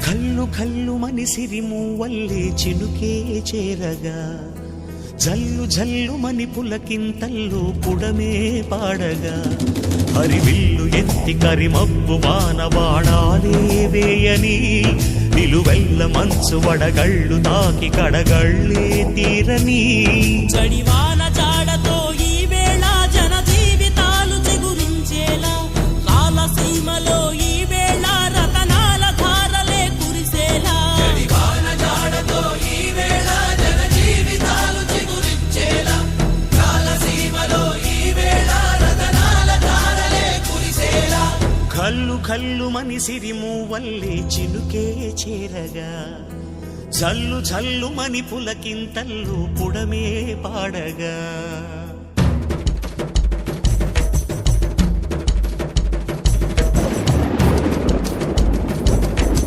కల్లు కల్లు మని సిరిమూవల్లే చినుకే చేరగా జల్లు జల్లు మని పులకింతల్లు పుడమే పాడగా హరివిల్లు ఎత్తి కరిమబ్బు వానబాణాలే వేయని నిలువెల్ల మంచు వడగళ్ళు తాకి కడగళ్ళే తీరని చడివాన జాడతో ఈ వేళ జన జీవితాలు చిగురించేలా కాలసీమలో ఈ వేళ రతనాల ధారలే కురిసేలా చడివాన జాడతో ఈ వేళ జన జీవితాలు చిగురించేలా కాలసీమలో ఈ వేళ రతనాల ధారలే కురిసేలా కల్లు కల్లు మని సిరిమూవల్లే చినుకే చేరగా జల్లు జల్లు మని పులకింతల్లు పుడమే పాడగా